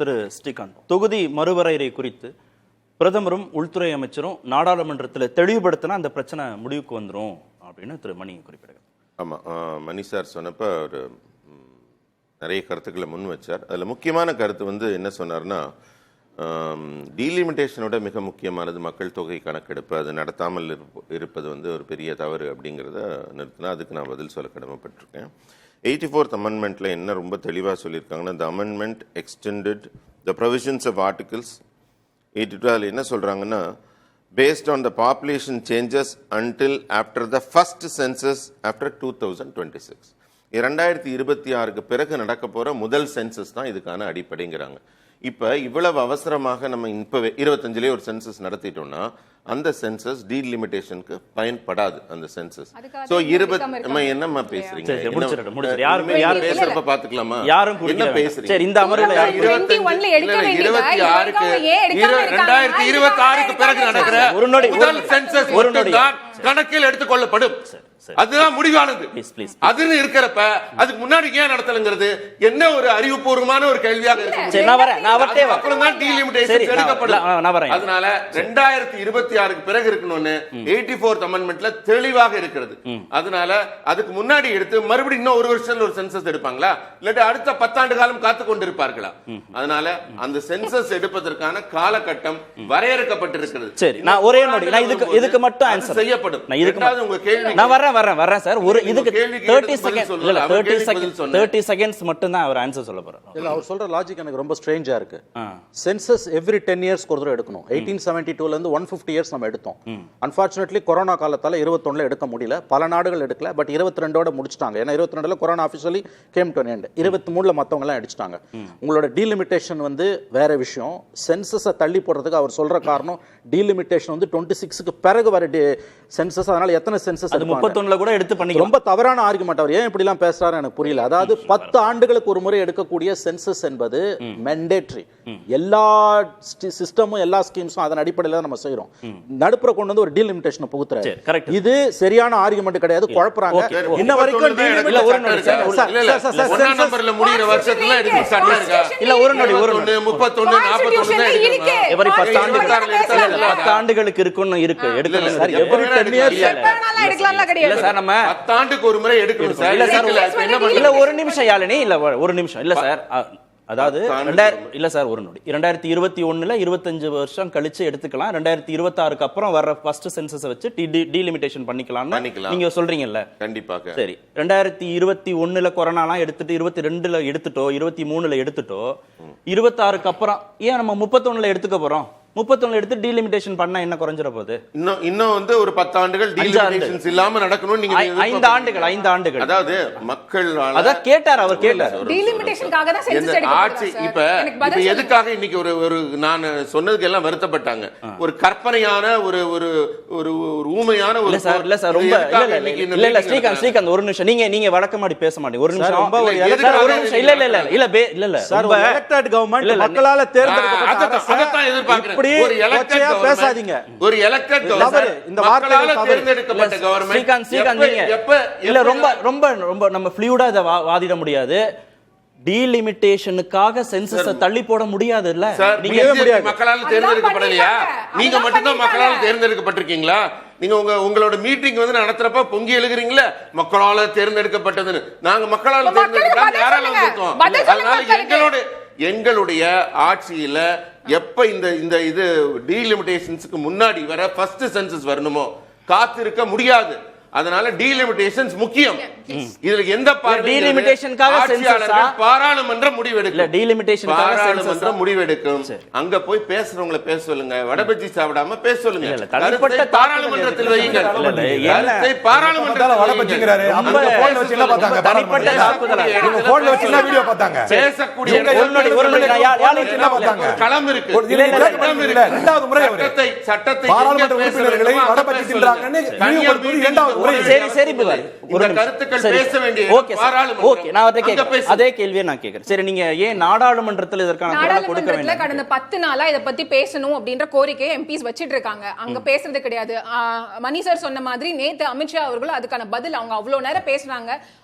திரு ஸ்ரீகாந்த், தொகுதி மறுவரையறை குறித்து பிரதமரும் உள்துறை அமைச்சரும் நாடாளுமன்றத்தில் தெளிவுபடுத்தினா அந்த பிரச்சனை முடிவுக்கு வந்துடும் அப்படின்னு திரு மணி குறிப்பிடுகிறார். ஆமாம், மணி சார் சொன்னப்போ ஒரு நிறைய கருத்துக்களை முன் வச்சார். அதில் முக்கியமான கருத்து என்ன சொன்னார்னா, டீலிமிட்டேஷனோட மிக முக்கியமானது மக்கள் தொகை கணக்கெடுப்பு, அது நடத்தாமல் இருப்பது ஒரு பெரிய தவறு அப்படிங்கிறத நிறுத்தினா அதுக்கு நான் பதில் சொல்ல கடமைப்பட்டிருக்கேன். 84th அமெண்ட்மெண்ட்ல என்ன ரொம்ப தெளிவாக சொல்லியிருக்காங்கன்னா, the amendment extended the provisions of articles 82. அதில் என்ன சொல்கிறாங்கன்னா, based on the population changes until after the first census after 2026. 2026க்கு பிறகு நடக்க போகிற முதல் சென்சஸ் தான் இதுக்கான அடிப்படைங்கிறாங்க. இப்போ இவ்வளவு அவசரமாக நம்ம இப்போ 25லேயே ஒரு சென்சஸ் நடத்திட்டோம்னா அந்த சென்சஸ் டீலிமிட்டேஷனுக்கு பயன்படாது. அந்த சென்சஸ் சோ 20 என்னம்மா பேசுறீங்க? பேசுறப்ப பாத்துக்கலாமா? என்ன பேசுறீங்க? இந்த அமர்வுல 2026க்கு பிறகு நடக்கிற முதல் சென்சஸ் ஒருதான் கணக்கில் எடுத்துக்கொள்ளப்படும். அதுதான் முடிவானது. அதுன்னு இருக்கிறப்ப அதுக்கு முன்னாடி ஏன் நடத்தலங்கிறது என்ன ஒரு அறிவுபூர்வமான ஒரு கேள்வியாக இருக்கு. அதனால 2026க்கு பிறகு இருக்கணும்னு 84th அமெண்ட்மெண்ட்ல தெளிவாக இருக்கிறது. அதனால அதுக்கு முன்னாடி எடுத்து மறுபடியும் இன்னும் ஒரு வருஷத்துல ஒரு சென்சஸ் எடுப்பாங்களா, இல்லாட்டி அடுத்த 10 ஆண்டு காலம் காத்து கொண்டிருப்பார்களா? அதனால அந்த சென்சஸ் எடுப்பதற்கான காலகட்டம் வரையறுக்கப்பட்டிருக்கிறது. சரி, நான் ஒரே நோடி நான் இதுக்கு மட்டும் ஆன்சர் செய்யப்படும். நான் இதுக்கு உங்க கேள்வி நான் வரேன் சார். ஒரு இதுக்கு 30 செகண்ட்ஸ் மட்டும் தான் அவர் ஆன்சர் சொல்ல போறாரு. இல்ல, அவர் சொல்ற லாஜிக் எனக்கு ரொம்ப ஸ்ட்ரேஞ்சா இருக்கு. சென்சஸ் எவ்ரி 10 இயர்ஸ் ஒரு தடவை எடுக்கணும். 1872ல இருந்து 150 இயர்ஸ் நம்ம எடுத்தோம். அன்பார்ச்சுனேட்லி கொரோனா காலத்தால 21ல எடுக்க முடியல, பல நாடுகள் எடுக்கல. பட் 22ஓட முடிச்சிட்டாங்க. ஏன்னா 22ல corona officially came to end. 23ல மத்தவங்க எல்லாம் அடிச்சிட்டாங்க. உங்களோட டீலிமிட்டேஷன் வேற விஷயம். சென்சஸை தள்ளி போடுறதுக்கு அவர் சொல்ற காரணம் டீலிமிட்டேஷன் 26க்கு பிறகு வர சென்சஸ். அதனால எத்தனை சென்சஸ் அது 31ல கூட எடுத்து பண்ணி ரொம்ப தவறான ஆர்குமெண்ட். அவர் ஏன் இப்படி எல்லாம் பேசுறாரு எனக்கு புரியல. அதாவது 10 ஆண்டுகளுக்கு ஒரு முறை எடுக்கக்கூடிய சென்சஸ் என்பது மெண்டேட்டரி. எல்லா சிஸ்டமும் எல்லா ஸ்கீம்ஸும் அதன் அடிப்படையில் நம்ம செய்யறோம். நடுப்புற கொண்டு வந்து ஒரு டீலிமிட்டேஷன் புகுத்துறாரு. இது சரியான ஆர்குமெண்ட் கிடையாது. குழப்பறாங்க. இன்ன வரைக்கும் முடிகிற வருஷத்துல இல்ல ஒரு நொடி 31 41 10 ஆண்டுகளுக்கு இருக்குன்னு இருக்கு. எடுக்கணும் சார். எவ்ரி 10 இயர்ஸ் இல்ல சார், நம்ம 10 ஆண்டுக்கு ஒரு முறை எடுக்கணும் சார். இல்ல ஒரு நிமிஷம் யாழினி, இல்ல ஒரு நிமிஷம். இல்ல சார், அதாவது இல்ல சார் ஒரு நொடி 2021ல 25 வருஷம் கழிச்சு எடுத்துக்கலாம். 2026க்கு அப்புறம் வர்ற ஃபர்ஸ்ட் சென்சஸ் வச்சு டீலிமிட்டேஷன் பண்ணிக்கலாம் நீங்க சொல்றீங்கல்ல. கண்டிப்பாக. சரி, 2021ல கொரோனாலாம் எடுத்துட்டு 22ல எடுத்துட்டோ 23ல எடுத்துட்டோ 26க்கு அப்புறம் ஏன் நம்ம 31ல எடுத்துக்க போறோம்? 31 எடுத்து டீலிமிட்டேஷன் பண்ணா என்ன குறைஞ்சிர போகுது? இன்னும் ஒரு 10 ஆண்டுகள் டீலிமிட்டேஷன்ஸ் இல்லாம நடக்கணும். நீங்க 5 ஆண்டுகள் அதாவது மக்கள் அத கேட்டார். அவர் கேட்டார் டீலிமிட்டேஷன்காக தான் சென்சஸ் எடுக்கணும். இப்ப எதுக்காக இன்னைக்கு ஒரு நான் சொன்னதுக்கு எல்லாம் வருத்தப்பட்டாங்க. ஒரு கற்பனையான ஒரு ஊமையான ஒரு இல்ல சார் ரொம்ப இல்ல ஸ்ரீகாந்த் ஒரு நிமிஷம். நீங்க வழக்கமாடி பேச மாட்டீங்க. ஒரு நிமிஷம் ரொம்ப ஒரு நிமிஷம். இல்ல சார், ஒரு எலெக்டட் கவர்மெண்ட் மக்களால தேர்ந்தெடுக்கப்பட்ட அரசு அதான் எதிர்பார்க்கிறேன். ஒரு எலெக்டட் பேசாதீங்க. ஒரு எலெக்டட் கவர்மெண்ட் இந்த வார்த்தையால தேர்ந்தெடுக்கப்பட்ட கவர்மெண்ட் ஸ்ரீகாந்த் இல்ல ரொம்ப நம்ம ஃப்ளூயிடா இத வாதிட முடியாது. டீலிமிட்டேஷனுக்காக சென்சஸை தள்ளி போட முடியாது. இல்ல நீங்க மக்களால தேர்ந்தெடுக்கப்படலையா? நீங்க மட்டும்தான் மக்களால தேர்ந்தெடுக்கப்பட்டிருக்கீங்களா? நீங்க உங்களோட மீட்டிங் நடத்துறப்ப பொங்கி எழுகிறீங்களா மக்களால தேர்ந்தெடுக்கப்பட்டதுன்னு? நாங்க மக்களால தேர்ந்தெடுக்கப்பட்ட யாரால வந்திருக்கோம்? அதனால எங்களுடைய ஆட்சியில எப்ப இந்த இது டீலிமிட்டேஷன்ஸ்க்கு முன்னாடி வர ஃபர்ஸ்ட் சென்சஸ் வரணுமோ காத்திருக்க முடியாது. அதனால டீலிமிட்டேஷன்ஸ் முக்கியம். இதுல எந்த டீலிமிட்டேஷனுக்காக சென்சஸ் பாராளுமன்ற முடிவெடுக்கும். இல்ல டீலிமிட்டேஷனுக்காக பாராளுமன்ற முடிவெடுக்கும். அங்க போய் பேசுறவங்கள பேச சொல்லுங்க. வடபஜ்ஜி சாப்பிடாம பேச சொல்லுங்க. கருத்தை பாராளுமன்றத்தில் வையுங்க. கருத்தை பாராளுமன்றத்துல வடபஜ்ஜிங்கறாரு. அவங்க போன்ல வச்சு என்ன பார்த்தாங்க? தனிப்பட்ட தாக்குதல். அவங்க போன்ல வச்சு என்ன வீடியோ பார்த்தாங்க? பேசக்கூடிய ஒரு நொடி யாரு என்ன பார்த்தாங்க? களம் இருக்கு. இரண்டாவது முறை சட்டத்தை பாராளுமன்ற உறுப்பினர்களை வடபஜ்ஜி தின்றாங்கன்னு நியூ படுத்துறது இரண்டாவது சரி புகாரி, ஒரு இந்த நிமிஷம். கருத்துக்கள் சரி, பேச வேண்டிய ஓகே சார். பாராளுமன்றம். ஓகே, நான் அதை அங்க கேட்கிறேன். பேசு. அதே கேள்வியை நான் கேட்கிறேன். சரி, நீங்க ஏன் நாடாளுமன்றத்தில் இதற்கான குரலை கொடுக்க நாடாளுமன்றத்துல வேண்டும்? கடந்த 10 நாளா இத பத்தி பேசணும் அப்படின்ற கோரிக்கையை எம்பிஸ் வச்சிட்டு இருக்காங்க. அங்க பேசுறது கிடையாது. மணி சார் சொன்ன மாதிரி நேத்து அமித்ஷா அவர்கள் அதுக்கான பதில் அவங்க அவ்வளவு நேரம் பேசுறாங்க.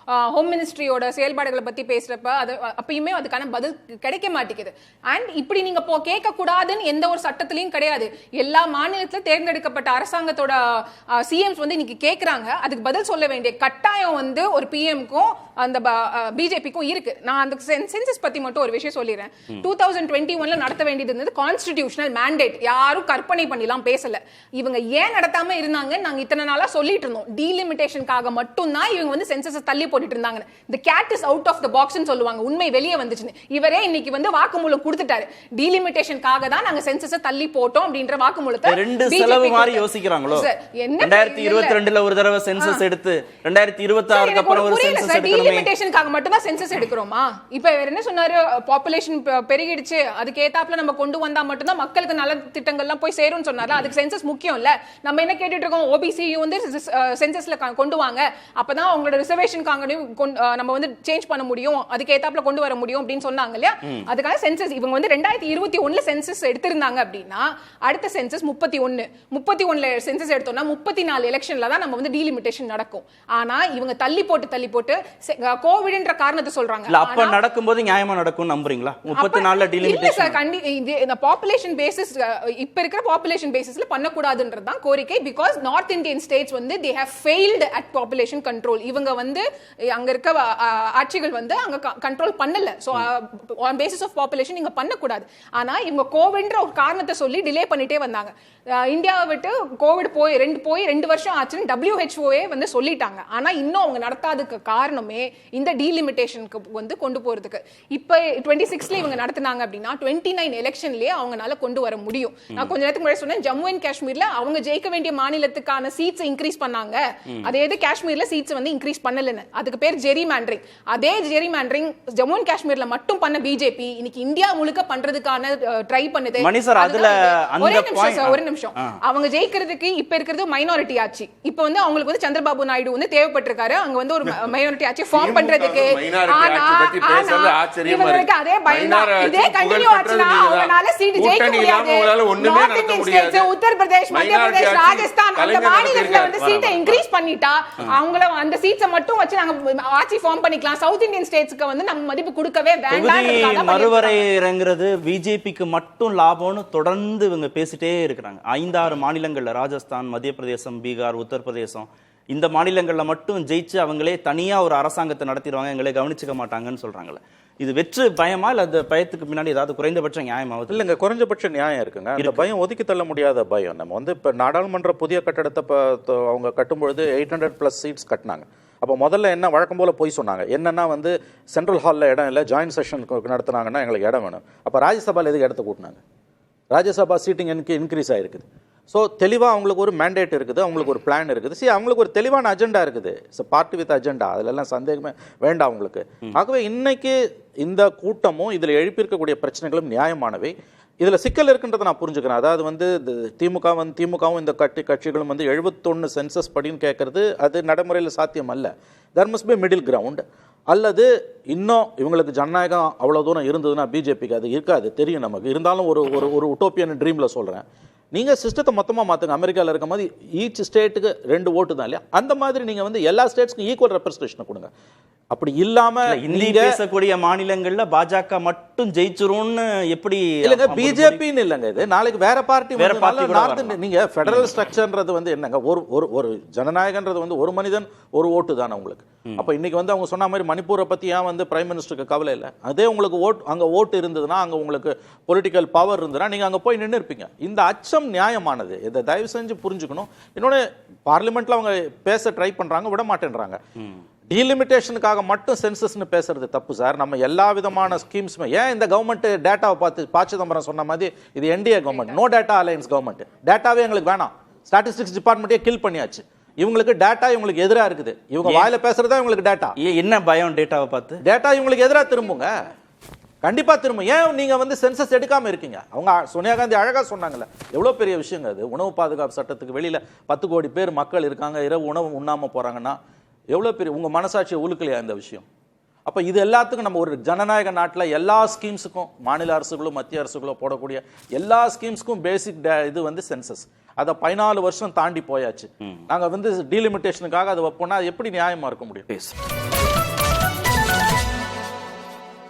ஹோம் மினிஸ்ட்ரியோட செயல்பாடுகளை பத்தி பேசுறப்ப அது அப்பயுமே அதுக்கான பதில் கிடைக்க மாட்டேங்குது. அண்ட் இப்படி நீங்க கேட்க கூடாதுன்னு எந்த ஒரு சட்டத்திலையும் கிடையாது. எல்லா மாநிலத்துல தேர்ந்தெடுக்கப்பட்ட அரசாங்கத்தோட சிஎம்ஸ் வந்து இன்னைக்கு கேக்குறாங்க. அதுக்கு பதில் சொல்ல வேண்டிய கட்டாயம் வந்து ஒரு பிஎம்க்கும் அந்த பிஜேபிக்கும் இருக்கு. நான் அந்த சென்சஸ் பத்தி மட்டும் ஒரு விஷயம் சொல்லிடுறேன். 2021ல நடத்த வேண்டியது இருந்தது கான்ஸ்டிடியூஷனல் மேண்டேட். யாரும் கற்பனை பண்ணிலாம் பேசல. இவங்க ஏன் நடத்தாம இருந்தாங்க நாங்க இத்தனை நாளா சொல்லிட்டு இருந்தோம். டீலிமிட்டேஷனுக்காக மட்டும் தான் இவங்க வந்து சென்சஸ் தள்ளி போட்டுட்டு இருந்தாங்க. the cat is out of the box ன்னு சொல்லுவாங்க. உண்மை வெளியே வந்துச்சு. இவரே இன்னைக்கு வந்து வாக்குமூலம் கொடுத்துட்டாரு. டீலிமிட்டேஷனுக்காக தான் நாங்க சென்சஸை தள்ளி போட்டோம் அப்படின்ற வாக்குமூலத்தை ரெண்டு செலவு மாதிரி யோசிக்கிறாங்களோ? 2022ல ஒரு தடவை சென்சஸ் எடுத்து 2026க்கு அப்புறம் ஒரு சென்சஸ் எடுக்கணுமே. டீலிமிட்டேஷனுக்காக மட்டும் தான் சென்சஸ் எடுக்கிறோமா? இப்போ இவர் என்ன சொன்னாரு? பாப்புலேஷன் பெருகிடுச்சு, அதுக்கு ஏத்தாப்புல நம்ம கொண்டு வந்தா மட்டும் தான் மக்களுக்கு நல்ல திட்டங்கள்லாம் போய் சேரும்னு சொன்னார்ல. அதுக்கு சென்சஸ் முக்கியம் இல்ல. நம்ம என்ன கேட்டுட்டு இருக்கோம்? ஓபிசியும் வந்து சென்சஸ்ல கொண்டு வாங்க, அப்பதான் அவங்களோட ரிசர்வேஷனுக்காக நம்ம வந்து சேஞ்ச் பண்ண முடியும், அதுக்கு ஏத்தாப்புல கொண்டு வர முடியும் அப்படின்னு சொன்னாங்க இல்லையா? அதுக்கான சென்சஸ் இவங்க வந்து 2021ல சென்சஸ் எடுத்திருந்தாங்க அப்படின்னா அடுத்த சென்சஸ் 31ல சென்சஸ் எடுத்தோம்னா 34 எலெக்ஷன்ல தான் நம்ம வந்து டீலிமிட்டேஷன் நடக்கும். ஆனா இவங்க தள்ளி போட்டு கோவிட்ன்ற காரணத்தை சொல்றாங்க. அப்ப நடக்கும்போது நியாயமா நடக்கும் நம்புறீங்களா? 34ல டீலிமிட்டேஷன் இந்த பாப்புலேஷன் பேசிஸ், இப்ப இருக்கிற பாப்புலேஷன் பேசிஸ்ல பண்ணக்கூடாதுன்றது தான் கோரிக்கை. பிகாஸ் நார்த் இந்தியன் ஸ்டேட்ஸ் வந்து they have failed at population control. இவங்க வந்து அங்க இருக்க ஆட்சிகள் வந்து அங்க கண்ட்ரோல் பண்ணல. So on basis of population நீங்க பண்ணக்கூடாது. ஆனா இவங்க கோவிட்ன்ற ஒரு காரணத்தை சொல்லி டிலே பண்ணிட்டே வந்தாங்க. இந்தியாவை விட்டு கோவிட் போய் 2 வருஷம் ஆச்சுன்னு WHO வந்து சொல்லிட்டாங்க. ஆனா இன்னும் அவங்க நடத்தாததுக்கு காரணமே இந்த டீலிமிட்டேஷனுக்கு வந்து கொண்டு போறதுக்கு. இப்ப 26ல இவங்க நடத்தினாங்க அப்படின்னா 29 எலெக்ஷன்லயே அவங்கனால கொண்டு வர முடியும். நான் கொஞ்ச நேரத்துக்கு முன்னாடி சொன்னேன், ஜம்மு அண்ட் காஷ்மீர்ல அவங்க ஜெயிக்க வேண்டிய மாநிலத்துக்கான சீட்ஸ் இன்க்ரீஸ் பண்ணாங்க. அதே இது காஷ்மீர்ல சீட்ஸ் வந்து இன்க்ரீஸ் பண்ணலன்னு. அதுக்கு பேர் ஜெரிமேண்டரிங். அதே ஜெரிமேண்டரிங் ஜம்மு அண்ட் காஷ்மீர்ல மட்டும் பண்ண பிஜேபி இன்னைக்கு இந்தியா முழுக்க பண்றதுக்கான ட்ரை பண்ணுது. மணி சார், அதுல ஒரு நிமிஷம் அவங்க ஜெயிக்கிறதுக்கு இப்ப இருக்கிறது மைனாரிட்டி ஆட்சி. இப்ப வந்து அவங்களுக்கு வந்து சந்திரபாபு நாயுடு வந்து தேவைப்பட்டிருக்காரு அங்க வந்து ஒரு மைனாரிட்டி ஆட்சி ஃபார்ம் பண்றதுக்கு. இவங்களுக்கு அதே பயம்தான். இதே கண்டினியூ ஆச்சுன்னா அவங்களால சீட் ஜெயிக்க முடியாது. நார்த் இந்தியன் ஸ்டேட்ஸ், உத்தரப்பிரதேஷ், மத்திய பிரதேஷ், ராஜஸ்தான் அந்த மாநிலத்துல வந்து சீட்டை இன்க்ரீஸ் பண்ணிட்டா அவங்கள அந்த சீட்ஸை மட்டும் வச்சு நாங்க ஆட்சி ஃபார்ம் பண்ணிக்கலாம். சவுத் இந்தியன் ஸ்டேட்ஸ்க்கு வந்து நம்ம மதிப்பு கொடுக்கவே வேண்டாம். மறுவரையறைங்கிறது பிஜேபிக்கு மட்டும் லாபம்னு தொடர்ந்து இவங்க பேசிட்டே இருக்கிறாங்க. 5-6 மாநிலங்கள்ல, ராஜஸ்தான், மத்திய பிரதேசம், பீகார், உத்தரப்பிரதேசம், இந்த மாநிலங்கள்ல மட்டும் ஜெயிச்சு அவங்களே தனியா ஒரு அரசாங்கத்தை நடத்திடுவாங்க, எங்களை கவனிச்சுக்க மாட்டாங்கன்னு சொல்றாங்கல்ல. இது வெற்று பயமா இல்ல அந்த பயத்துக்கு பின்னாடி ஏதாவது குறைந்தபட்ச நியாயமாவது? இல்லைங்க, குறைஞ்சபட்ச நியாயம் இருக்குங்க. அந்த பயம் ஒதுக்கி தள்ள முடியாத பயம். நம்ம வந்து இப்போ நாடாளுமன்ற புதிய கட்டடத்தை அவங்க கட்டும்பொழுது 800+ சீட்ஸ் கட்டினாங்க. அப்போ முதல்ல என்ன வழக்கம் போல் போய் சொன்னாங்க, என்னன்னா வந்து சென்ட்ரல் ஹாலில் இடம் இல்லை, ஜாயின்ட் செஷன் நடத்துனாங்கன்னா எங்களுக்கு இடம் வேணும். அப்போ ராஜ்யசபாவில் எதுக்கு இடத்த கூட்டினாங்க? ராஜ்யசபா சீட்டிங் இன்க்ரீஸ் ஆகிருக்குது. ஸோ தெளிவாக அவங்களுக்கு ஒரு மேண்டேட் இருக்குது, அவங்களுக்கு ஒரு பிளான் இருக்குது. அவங்களுக்கு ஒரு தெளிவான அஜெண்டா இருக்குது. பார்ட்டி வித் அஜெண்டா, அதிலெல்லாம் சந்தேகமே வேண்டாம் அவங்களுக்கு. ஆகவே இன்னைக்கு இந்த கூட்டமும் இதில் எழுப்பியிருக்கக்கூடிய பிரச்சனைகளும் நியாயமானவை. இதில் சிக்கல் இருக்குன்றதை நான் புரிஞ்சுக்கிறேன். அதாவது வந்து திமுகவும் இந்த கட்சிகளும் வந்து 71 சென்சஸ் படின்னு கேட்கறது அது நடைமுறையில் சாத்தியம் அல்ல. There must be middle ground. அல்லது இன்னும் இவங்களுக்கு ஜனநாயகம் அவ்வளோ தூரம் இருந்ததுன்னா பிஜேபிக்கு அது இருக்காது, தெரியும் நமக்கு. இருந்தாலும் ஒரு உட்டோப்பியன் ட்ரீமில் சொல்கிறேன், நீங்கள் சிஸ்டத்தை மொத்தமாக மாற்றுங்க. அமெரிக்காவில் இருக்க மாதிரி ஈச் ஸ்டேட்டுக்கு 2 ஓட்டு தான் இல்லையா? அந்த மாதிரி நீங்கள் வந்து எல்லா ஸ்டேட்ஸ்க்கும் ஈக்குவல் ரெப்ரஸன்டேஷனை கொடுங்க. அப்படி இல்லாம இந்தி பேசக்கூடிய மாநிலங்கள்ல பாஜக மட்டும் ஜெயிச்சிரும்னு எப்படி? இல்லங்க, பிஜேபின்னு இல்லங்க, இது நாளைக்கு வேற பார்ட்டி. நீங்க ஃபெடரல் ஸ்ட்ரக்சர்ன்றது வந்து என்னங்க, ஒரு ஜனநாயகன்றது வந்து ஒரு மனிதன் ஒரு ஓட்டு தானே உங்களுக்கு. அப்ப இன்னைக்கு வந்து அவங்க சொன்ன மாதிரி மணிப்பூரை பத்தி ஏன் வந்து பிரைம் மினிஸ்டருக்கு கவலை இல்லை? அதே உங்களுக்கு அங்க ஓட்டு இருந்ததுன்னா, அங்க உங்களுக்கு பொலிட்டிக்கல் பவர் இருந்ததுன்னா நீங்க அங்க போய் நின்று இருப்பீங்க. இந்த அச்சம் நியாயமானது, இதை தயவு செஞ்சு புரிஞ்சுக்கணும். இன்னொன்னு, பார்லிமெண்ட்ல அவங்க பேச ட்ரை பண்றாங்க, விட மாட்டேன்றாங்க. டீலிமிட்டேஷனுக்காக மட்டும் சென்சஸ்னு பேசுறது தப்பு சார். நம்ம எல்லா விதமான ஸ்கீம்ஸுமே, ஏன் இந்த கவர்மெண்ட் டேட்டாவை பார்த்து ப. சிதம்பரம் சொன்ன மாதிரி இது NDA government, no data alliance government. டேட்டாவே எங்களுக்கு வேணாம், ஸ்டாட்டிஸ்டிக்ஸ் டிபார்ட்மெண்ட்டே கில் பண்ணியாச்சு. இவங்களுக்கு டேட்டா இவங்களுக்கு எதிராக இருக்குது. இவங்க வாயில பேசுறதா இவங்களுக்கு டேட்டா. என்ன பயம் டேட்டாவை பார்த்து? டேட்டா இவங்களுக்கு எதிராக திரும்புங்க. கண்டிப்பா திரும்ப. ஏன் நீங்க வந்து சென்சஸ் எடுக்காம இருக்கீங்க? அவங்க சோனியா காந்தி அழகா சொன்னாங்கல்ல, எவ்வளவு பெரிய விஷயங்க அது. உணவு பாதுகாப்பு சட்டத்துக்கு வெளியில 10 கோடி பேர் மக்கள் இருக்காங்க, இரவு உணவு உண்ணாம போறாங்கன்னா எவ்வளவு பெரிய, உங்க மனசாட்சியை உலுக்கலையா இந்த விஷயம்? அப்ப இது எல்லாத்துக்கும் நம்ம ஒரு ஜனநாயக நாட்டுல எல்லா ஸ்கீம்ஸுக்கும் மாநில அரசுகளோ மத்திய அரசுகளோ போடக்கூடிய எல்லா ஸ்கீம்ஸ்க்கும் பேசிக் இது வந்து சென்சஸ். அதை 14 வருஷம் தாண்டி போயாச்சு. நாங்க வந்து டீலிமிட்டேஷனுக்காக அதை வைப்போம்னா அது எப்படி நியாயமா இருக்க முடியும்?